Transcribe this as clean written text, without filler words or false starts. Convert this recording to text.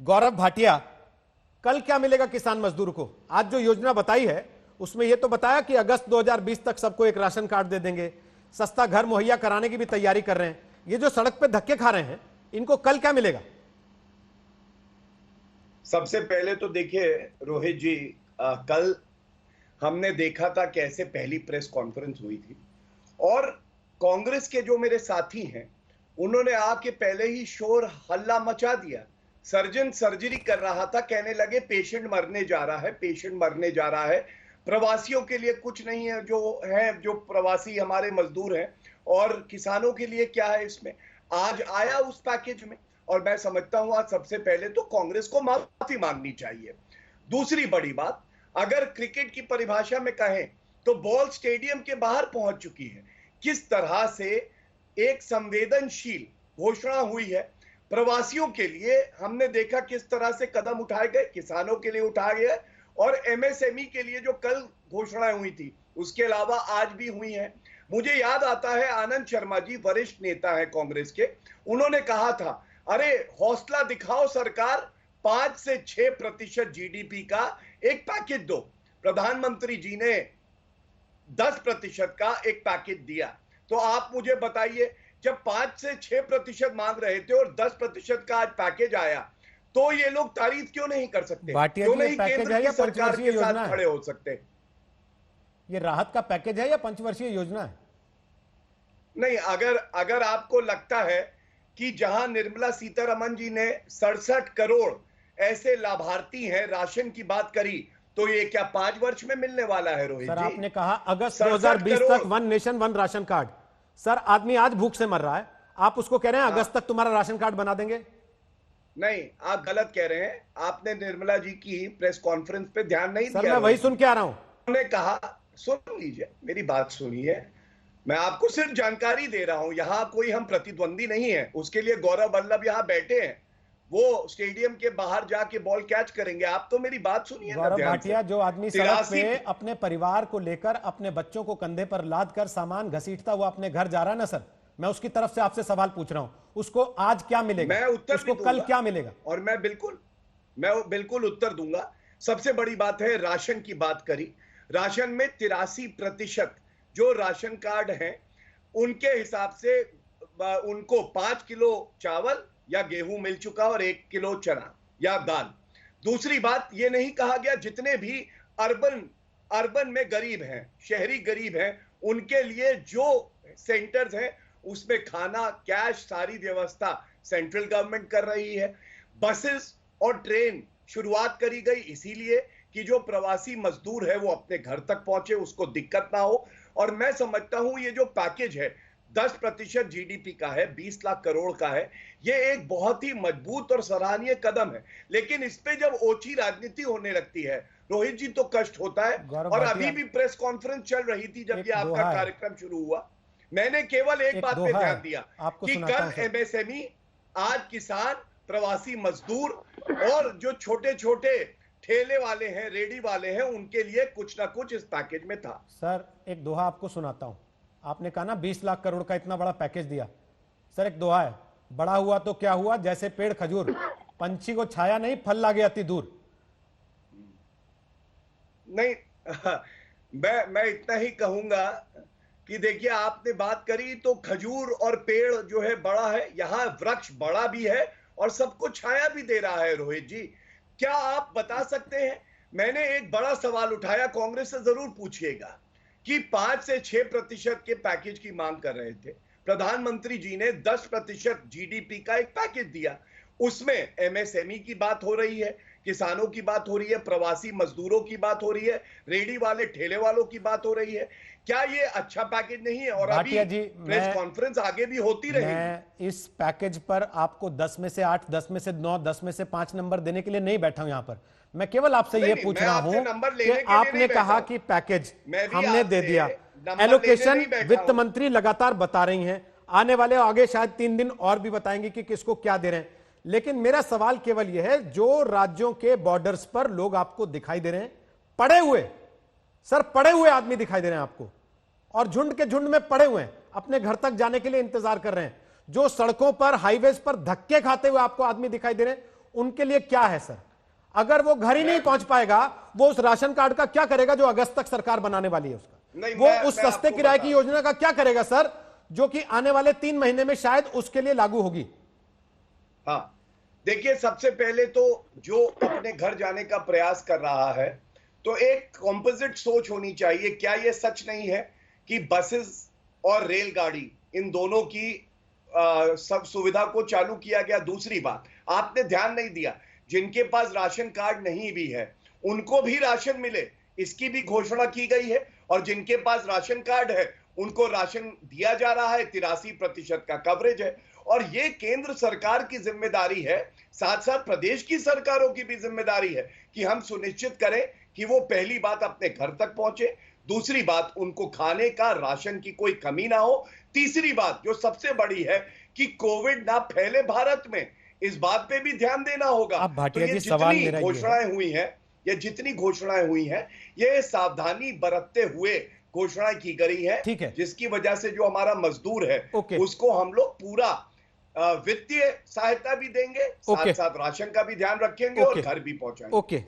गौरव भाटिया, कल क्या मिलेगा किसान मजदूर को? आज जो योजना बताई है उसमें यह तो बताया कि अगस्त 2020 तक सबको एक राशन कार्ड दे देंगे, सस्ता घर मुहैया कराने की भी तैयारी कर रहे हैं। ये जो सड़क पे धक्के खा रहे हैं, इनको कल क्या मिलेगा? सबसे पहले तो देखिए रोहित जी, कल हमने देखा था कैसे पहली प्रेस कॉन्फ्रेंस हुई थी और कांग्रेस के जो मेरे साथी हैं उन्होंने आके पहले ही शोर हल्ला मचा दिया। सर्जन सर्जरी कर रहा था, कहने लगे पेशेंट मरने जा रहा है, पेशेंट मरने जा रहा है, प्रवासियों के लिए कुछ नहीं है, जो प्रवासी हमारे मजदूर हैं, और किसानों के लिए क्या है इसमें। आज आया उस पैकेज में, और मैं समझता हूं आज सबसे पहले तो कांग्रेस को माफी मांगनी चाहिए। दूसरी बड़ी बात, अगर क्रिकेट की परिभाषा में कहें तो बॉल स्टेडियम के बाहर पहुंच चुकी है। किस तरह से एक संवेदनशील घोषणा हुई है प्रवासियों के लिए, हमने देखा किस तरह से कदम उठाए गए, किसानों के लिए उठाए गए, और एमएसएमई के लिए जो कल घोषणाएं हुई थी उसके अलावा आज भी हुई हैं। मुझे याद आता है आनंद शर्मा जी वरिष्ठ नेता है कांग्रेस के, उन्होंने कहा था अरे हौसला दिखाओ सरकार, 5 से 6% जीडीपी का एक पैकेज दो। प्रधानमंत्री जी ने 10% का एक पैकेज दिया। तो आप मुझे बताइए, जब 5 से 6% मांग रहे थे और 10% का आज पैकेज आया, तो ये लोग तारीफ क्यों नहीं कर सकते? क्यों नहीं केंद्र की सरकार के साथ खड़े हो सकते? ये राहत का पैकेज है या पंचवर्षीय योजना है? नहीं, अगर आपको लगता है कि जहां निर्मला सीतारमण जी ने 67 करोड़ ऐसे लाभार्थी हैं, राशन की बात करी, तो ये क्या 5 वर्ष में मिलने वाला है रोहित सर जी? आपने कहा अगस्त 2020 तक 1 नेशन 1 राशन कार्ड। सर आदमी आज भूख से मर रहा है, आप उसको कह रहे हैं अगस्त तक तुम्हारा राशन कार्ड बना देंगे? नहीं, आप गलत कह रहे हैं। आपने निर्मला जी की प्रेस कॉन्फ्रेंस पे ध्यान नहीं दिया। सर मैं वही सुन के आ रहा हूं। उन्होंने कहा, सुन लीजिए मेरी बात सुनिए, मैं आपको सिर्फ जानकारी दे रहा हूं, यहां कोई हम प्रतिद्वंदी नहीं है। उसके लिए गौरव वल्लभ यहां बैठे हैं, वो स्टेडियम के बाहर जाके बॉल कैच करेंगे। आप तो मेरी बात सुनिए। गौरव भाटिया, जो आदमी सड़क पे अपने परिवार को लेकर, अपने बच्चों को कंधे पर लाद कर सामान घसीटता हुआ अपने घर जा रहा है ना सर, मैं उसकी तरफ से आपसे सवाल पूछ रहा हूं, उसको आज क्या मिलेगा? मैं उत्तर उसको कल क्या मिलेगा? और मैं बिल्कुल उत्तर दूंगा। सबसे बड़ी बात है, राशन की बात करी, राशन में 83% जो राशन कार्ड हैं उनके हिसाब से उनको 5 किलो चावल या गेहूं मिल चुका और 1 किलो चना या दाल। दूसरी बात, ये नहीं कहा गया जितने भी अर्बन में गरीब हैं, शहरी गरीब हैं, उनके लिए जो सेंटर्स हैं उसमें खाना, कैश, सारी व्यवस्था सेंट्रल गवर्नमेंट कर रही है। बसेस और ट्रेन शुरुआत करी गई इसीलिए कि जो प्रवासी मजदूर है वो अपने घर तक पहुंचे, उसको दिक्कत ना हो। और मैं समझता हूं ये जो पैकेज है 10% जीडीपी का है, 20 लाख करोड़ का है, ये एक बहुत ही मजबूत और सराहनीय कदम है। लेकिन इस पे जब ओछी राजनीति होने लगती है रोहित जी तो कष्ट होता है। और अभी भी प्रेस कॉन्फ्रेंस चल रही थी जब ये आपका कार्यक्रम शुरू हुआ, मैंने केवल एक बात पे ध्यान दिया कि कल एमएसएमई, आज किसान, प्रवासी मजदूर और जो छोटे छोटे ठेले वाले हैं, रेडी वाले हैं, उनके लिए कुछ ना कुछ इस पैकेज में था। सर एक दोहा आपको सुनाता हूं। आपने कहा ना 20 लाख करोड़ का इतना बड़ा पैकेज दिया। सर एक दोहा है, बड़ा हुआ तो क्या हुआ, जैसे पेड़ खजूर, पंछी को छाया नहीं, फल लागे अति दूर। नहीं मैं इतना ही कहूंगा कि देखिए, आपने बात करी तो खजूर और पेड़ जो है बड़ा है, यहां वृक्ष बड़ा भी है और सबको छाया भी दे रहा है। रोहित जी, क्या आप बता सकते हैं, मैंने एक बड़ा सवाल उठाया, कांग्रेस से जरूर पूछिएगा, कि 5 से 6% के पैकेज की मांग कर रहे थे। प्रधानमंत्री जी ने 10% जीडीपी का एक पैकेज दिया, उसमें एमएसएमई की बात हो रही है, किसानों की बात हो रही है, प्रवासी मजदूरों की बात हो रही है, रेडी वाले ठेले वालों की बात हो रही है। क्या ये अच्छा पैकेज नहीं है? और अभी प्रेस कॉन्फ्रेंस आगे भी होती रहेगी। मैं इस पैकेज पर आपको 10 में से 8, 10 में से 9, 10 में से 5 नंबर देने के लिए नहीं बैठा हूं यहां पर। मैं केवल आपसे ये पूछ रहा हूं कि आपने कहा कि पैकेज हमने दे दिया, एलोकेशन वित्त मंत्री लगातार बता रही हैं, आने वाले आगे शायद 3 दिन और भी बताएंगे कि किसको क्या दे रहे हैं। लेकिन मेरा सवाल केवल यह है, जो राज्यों के बॉर्डर्स पर लोग आपको दिखाई दे रहे हैं पड़े हुए, सर पड़े हुए आदमी दिखाई दे रहे हैं आपको, और झुंड के झुंड में पड़े हुए हैं, अपने घर तक जाने के लिए इंतजार कर रहे हैं, जो सड़कों पर, हाईवेज पर धक्के खाते हुए आपको आदमी दिखाई दे रहे हैं, उनके लिए क्या है सर? अगर वो घर ही नहीं पहुंच पाएगा, वो उस राशन कार्ड का क्या करेगा जो अगस्त तक सरकार बनाने वाली है उसका? वो उस सस्ते किराए की योजना का क्या करेगा सर, जो कि आने वाले 3 महीने में शायद उसके लिए लागू होगी? हाँ, देखिए, सबसे पहले तो जो अपने घर जाने का प्रयास कर रहा है, तो एक कॉम्पोजिट सोच होनी चाहिए। क्या यह सच नहीं है कि बसेस और रेलगाड़ी इन दोनों की सब सुविधा को चालू किया गया? दूसरी बात, आपने ध्यान नहीं दिया, जिनके पास राशन कार्ड नहीं भी है उनको भी राशन मिले, इसकी भी घोषणा की गई है। और जिनके पास राशन कार्ड है उनको राशन दिया जा रहा है, 83% का कवरेज है। और ये केंद्र सरकार की जिम्मेदारी है, साथ साथ प्रदेश की सरकारों की भी जिम्मेदारी है कि हम सुनिश्चित करें कि वो पहली बात अपने घर तक पहुंचे, दूसरी बात उनको खाने का राशन की कोई कमी ना हो, तीसरी बात जो सबसे बड़ी है कि कोविड ना फैले भारत में, इस बात पे भी ध्यान देना होगा। तो ये जितनी घोषणाएं हुई हैं, ये सावधानी बरतते हुए घोषणाएं की गई है, जिसकी वजह से जो हमारा मजदूर है उसको हम लोग पूरा वित्तीय सहायता भी देंगे, साथ साथ राशन का भी ध्यान रखेंगे और घर भी पहुंचाएंगे।